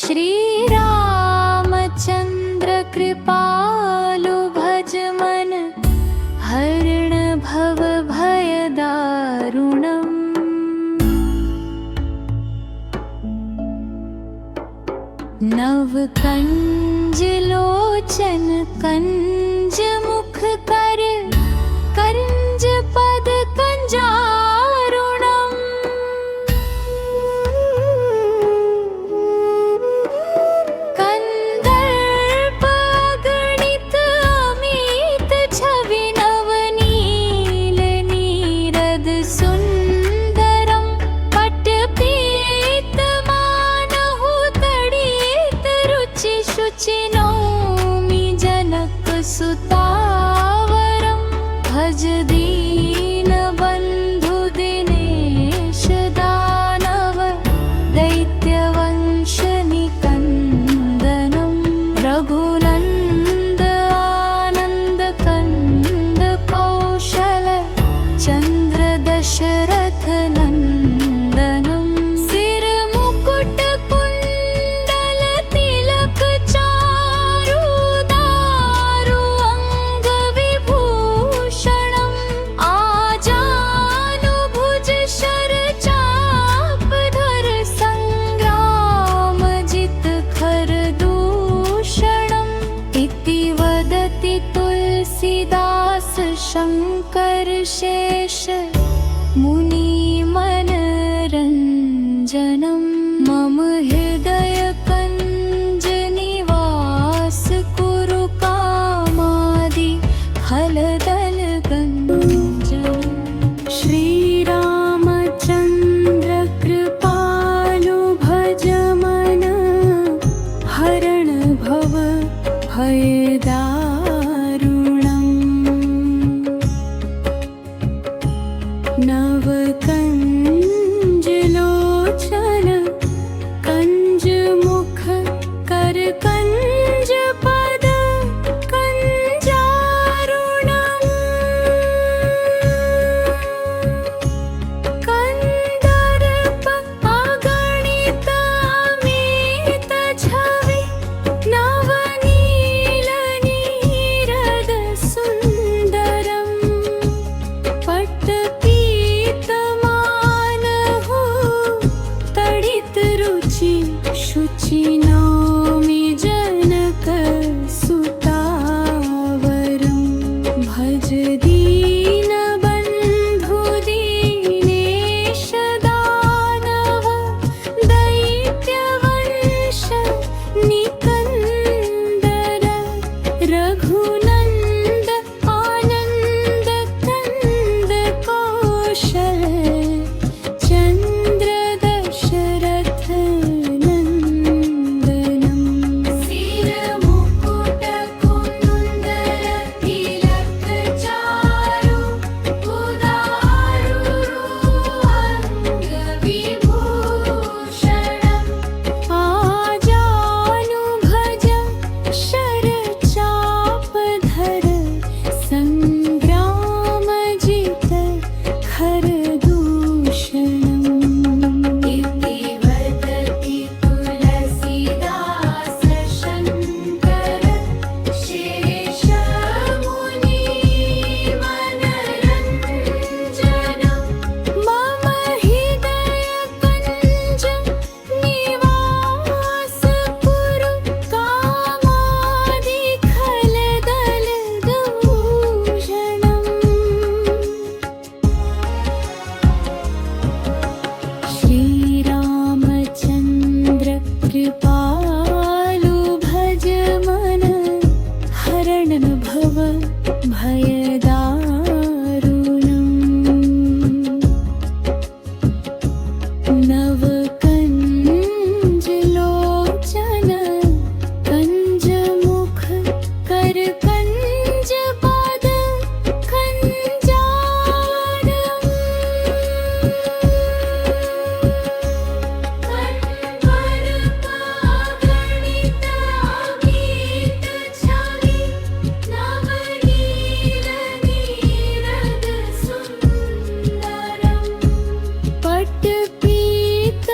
श्रीरामचन्द्र कृपालु भज मन हरण भव भयदारुणम्। नव कंज लोचन कंज मुख कर कंज पद कंजारुणम्। कंदर्प अगणित अमित छवि नवनील नीरद सुंदरम्। पट्टपीत मानहु तडित रुचि शुचि नौमि जनक सुतावरम्। भज दीन बंधु दिनेश दानव दैत्यवंश निकंदनम्। रघुनंद आनंद कंद कौशल चंद्र दशरथ नंदनम्। सिर मुकुट कुंडल तिलक चारु दारु अंग विभूषणम्। आजानुभुज शर चाप धर संग्राम जित खर दूषणम्। इति वदति तुलसीदास शंकर शेष मुनि मनरंजनम्। मम हृदय कंज निवास कुरु कामादि फलदल गंजनम्। श्रीरामचन्द्र कृपालु भज मन हरण भव भयदारुणम्। नव कंज लोचन कंज मुख कर कंज पद कंजारुणम्। कंदर्प अगणित अमित छवि नवनील नीरद सुंदरम्। पट्टपीत मानहु तडित रुचि शुचि नौमि जनक सुतावरम्। भज दीन बंधु दीनेश दानव दैत्यवंश निकंदन। रघुनंद आनंद कंद कौशल चंद्र दशरथ नंदनम्। सिर मुकुट कुंडल तिलक चारु उदारु अंग विभूषणम्। आजानुभुज शर चाप धर संग्राम जित खर दूषणम्। इति वदति तुलसीदास शंकर शेष मुनि मनरंजनम्। मम हृदय कंज निवास कुरु कामादि फलदल दूषणम्। श्रीरामचन्द्र कृपालु भज मन हरण भव भयदारुणम्। नव कंज लोचन कंज मुख कर कंज पद कंजारुणम्। कंदर्प अगणित अमित छवि नवनील नीरद सुंदरम्। पट्टपीत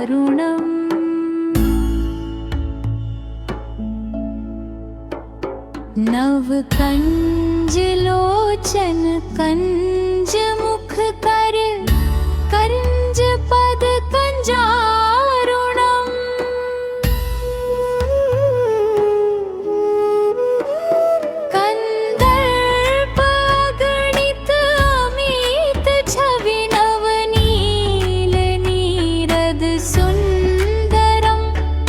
दारुणम् नवकंज लोचन कंज मुख कर कंज पद कंजारुणम् कंदर्प गणित अमित छवि नवनील नीरद सुंदरम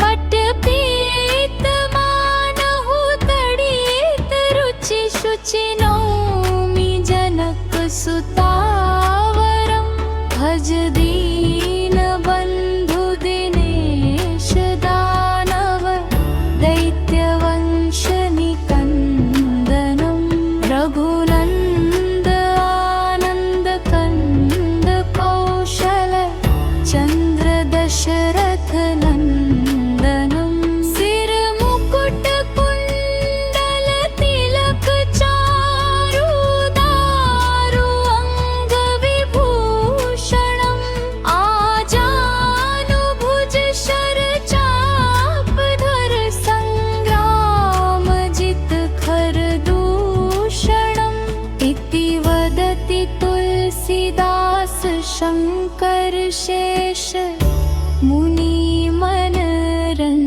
पट्टपीत मानहु तडित रुचि शुचि नौमि जनक सुतावरम भज दीन बंधु दिनेश दानव दैत्यवंश निकंदनम रघुनंद आनंद कंद कौशल चंद्र दशरथ नंदनम सिर मुकुट कुंडल तिलक चारु दारु अंग विभूषणम आजानुभुज शर चाप धर संग्राम जित खर दूषणम इति वदति तुलसीदास शंकर शेष मुनि मनरंजनम्।